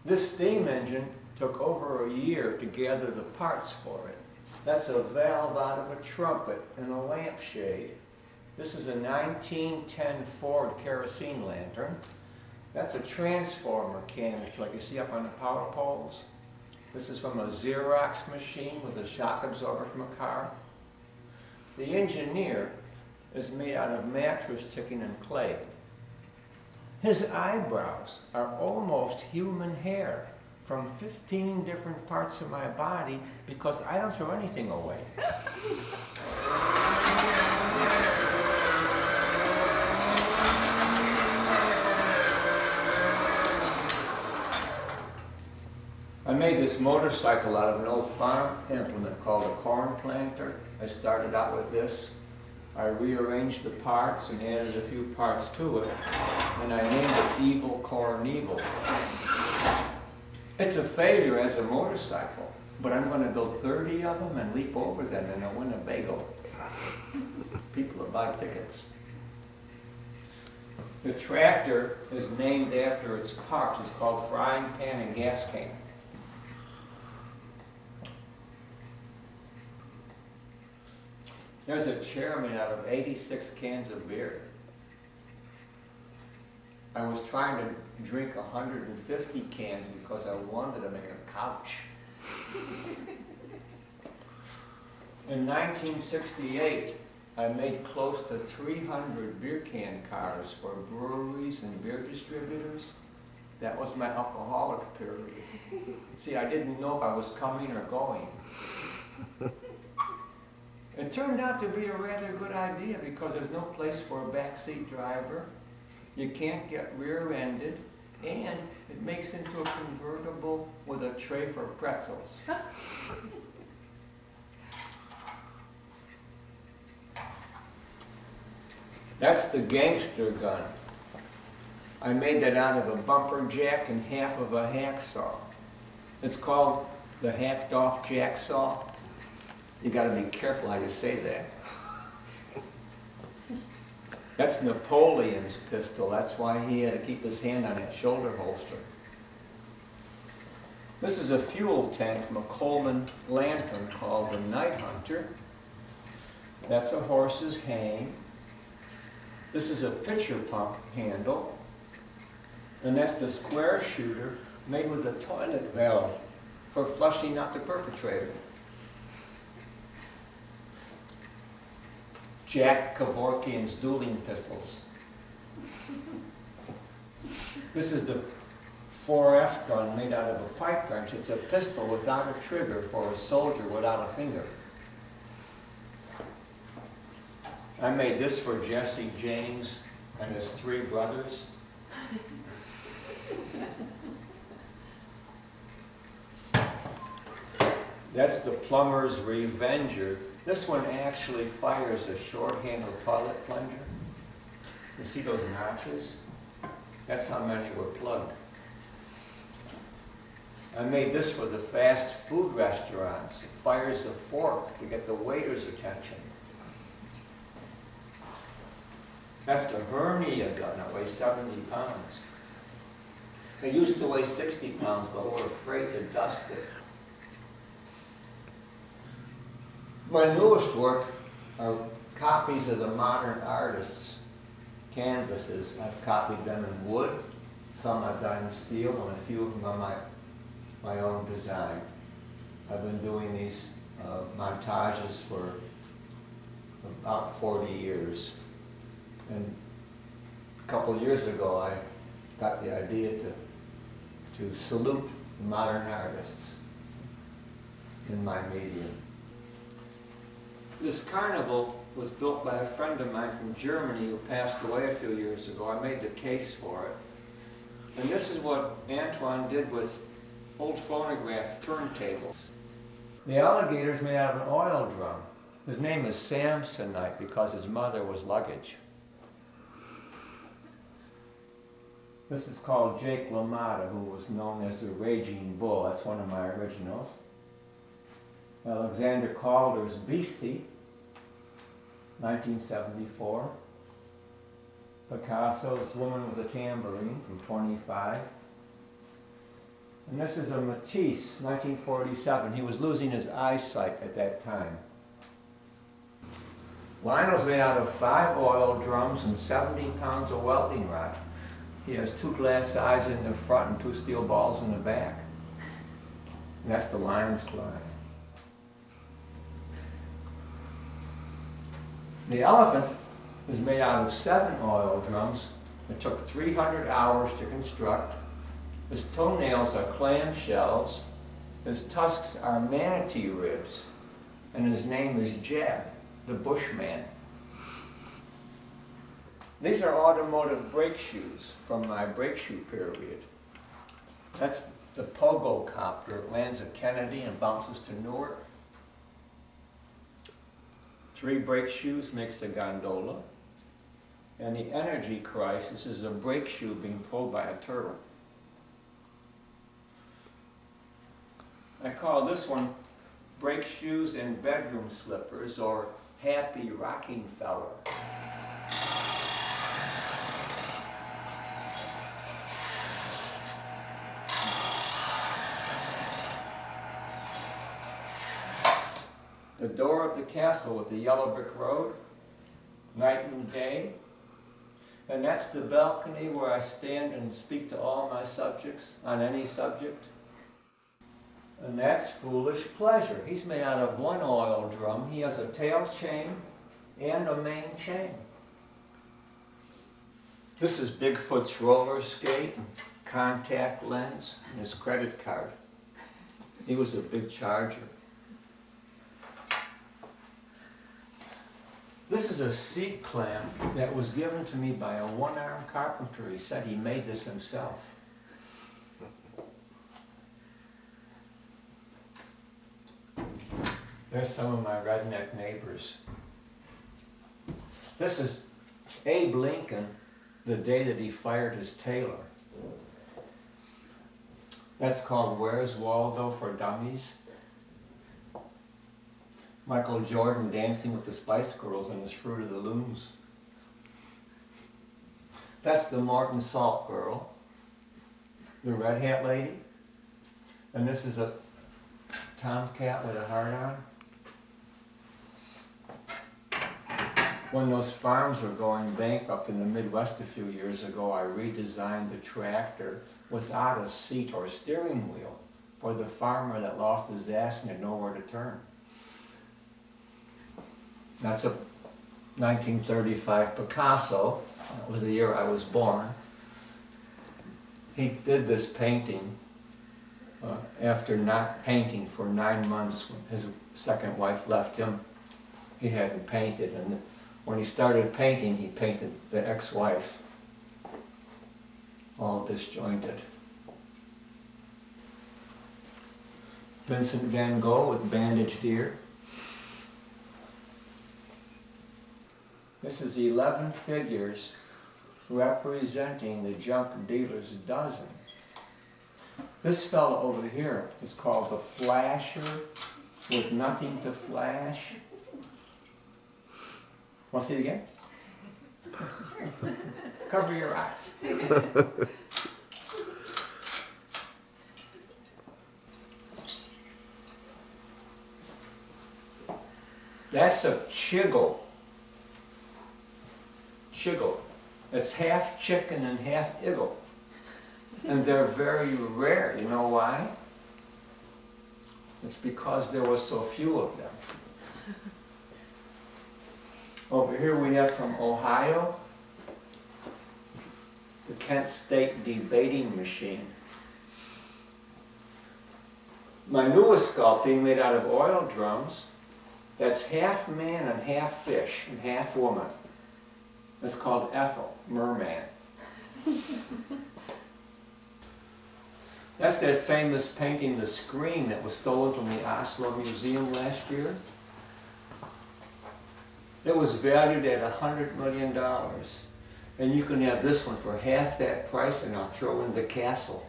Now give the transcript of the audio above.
This steam engine took over a year to gather the parts for it. That's a valve out of a trumpet and a lampshade. This is a 1910 Ford kerosene lantern. That's a transformer canister like you see up on the power poles. This is from a Xerox machine with a shock absorber from a car. The engineer is made out of mattress ticking and clay. His eyebrows are almost human hair from 15 different parts of my body because I don't throw anything away. I made this motorcycle out of an old farm implement called a corn planter. I started out with this. I rearranged the parts and added a few parts to it, and I named it Evil Corn Evil. It's a failure as a motorcycle, but I'm going to build 30 of them and leap over them in a Winnebago. People will buy tickets. The tractor is named after its parts. It's called Frying Pan and Gas Can. There's a chair made out of 86 cans of beer. I was trying to drink 150 cans because I wanted to make a couch. In 1968, I made close to 300 beer can cars for breweries and beer distributors. That was my alcoholic period. See, I didn't know if I was coming or going. It turned out to be a rather good idea because there's no place for a backseat driver. You can't get rear-ended, and it makes into a convertible with a tray for pretzels. That's the gangster gun. I made that out of a bumper jack and half of a hacksaw. It's called the hacked off jack saw. You got to be careful how you say that. That's Napoleon's pistol. That's why he had to keep his hand on that shoulder holster. This is a fuel tank from a Coleman lantern called the Night Hunter. That's a horse's hang. This is a pitcher pump handle. And that's the square shooter made with a toilet valve for flushing out the perpetrator. Jack Kevorkian's dueling pistols. This is the 4F gun made out of a pipe wrench. It's a pistol without a trigger for a soldier without a finger. I made this for Jesse James and his 3 brothers. That's the plumber's Revenger. This one actually fires a short-handled toilet plunger. You see those notches? That's how many were plugged. I made this for the fast food restaurants. It fires a fork to get the waiter's attention. That's the hernia gun. It weighs 70 pounds. It used to weigh 60 pounds, but we're afraid to dust it. My newest work are copies of the modern artists' canvases. I've copied them in wood, some I've done in steel, and a few of them are my own design. I've been doing these montages for about 40 years. And a couple of years ago, I got the idea to salute modern artists in my medium. This carnival was built by a friend of mine from Germany who passed away a few years ago. I made the case for it. And this is what Antoine did with old phonograph turntables. The alligator's made out of an oil drum. His name is Samsonite because his mother was luggage. This is called Jake LaMotta, who was known as the Raging Bull. That's one of my originals. Alexander Calder's Beastie, 1974. Picasso's Woman with a Tambourine from 25. And this is a Matisse, 1947. He was losing his eyesight at that time. Lionel's made out of 5 oil drums and 70 pounds of welding rod. He has 2 glass eyes in the front and 2 steel balls in the back. And that's the lion's climb. The elephant is made out of 7 oil drums. It took 300 hours to construct. His toenails are clam shells. His tusks are manatee ribs. And his name is Jeb, the Bushman. These are automotive brake shoes from my brake shoe period. That's the Pogo Copter. It lands at Kennedy and bounces to Newark. 3 brake shoes makes a gondola. And the energy crisis is a brake shoe being pulled by a turtle. I call this one brake shoes and bedroom slippers, or happy rocking feller. The door of the castle with the yellow brick road, night and day. And that's the balcony where I stand and speak to all my subjects on any subject. And that's Foolish Pleasure. He's made out of 1 oil drum. He has a tail chain and a main chain. This is Bigfoot's roller skate, contact lens, and his credit card. He was a big charger. This is a seat clamp that was given to me by a 1-armed carpenter. He said he made this himself. There's some of my redneck neighbors. This is Abe Lincoln, the day that he fired his tailor. That's called Where's Waldo for Dummies. Michael Jordan dancing with the Spice Girls and his Fruit of the Looms. That's the Morton Salt Girl, the Red Hat Lady. And this is a tomcat with a heart on. When those farms were going bankrupt in the Midwest a few years ago, I redesigned the tractor without a seat or steering wheel for the farmer that lost his ass and had nowhere to turn. That's a 1935 Picasso. That was the year I was born. He did this painting after not painting for 9 months when his second wife left him. He hadn't painted, and when he started painting, he painted the ex-wife, all disjointed. Vincent van Gogh with bandaged ear. This is 11 figures representing the junk dealer's dozen. This fellow over here is called the Flasher with nothing to flash. Want to see it again? Cover your eyes. That's a chiggle. Chiggle. It's half chicken and half eagle. And they're very rare. You know why? It's because there were so few of them. Over here we have from Ohio, the Kent State debating machine. My newest sculpting made out of oil drums, that's half man and half fish and half woman. It's called Ethel, Merman. That's that famous painting, The Screen, that was stolen from the Oslo Museum last year. It was valued at $100 million. And you can have this one for half that price, and I'll throw in the castle.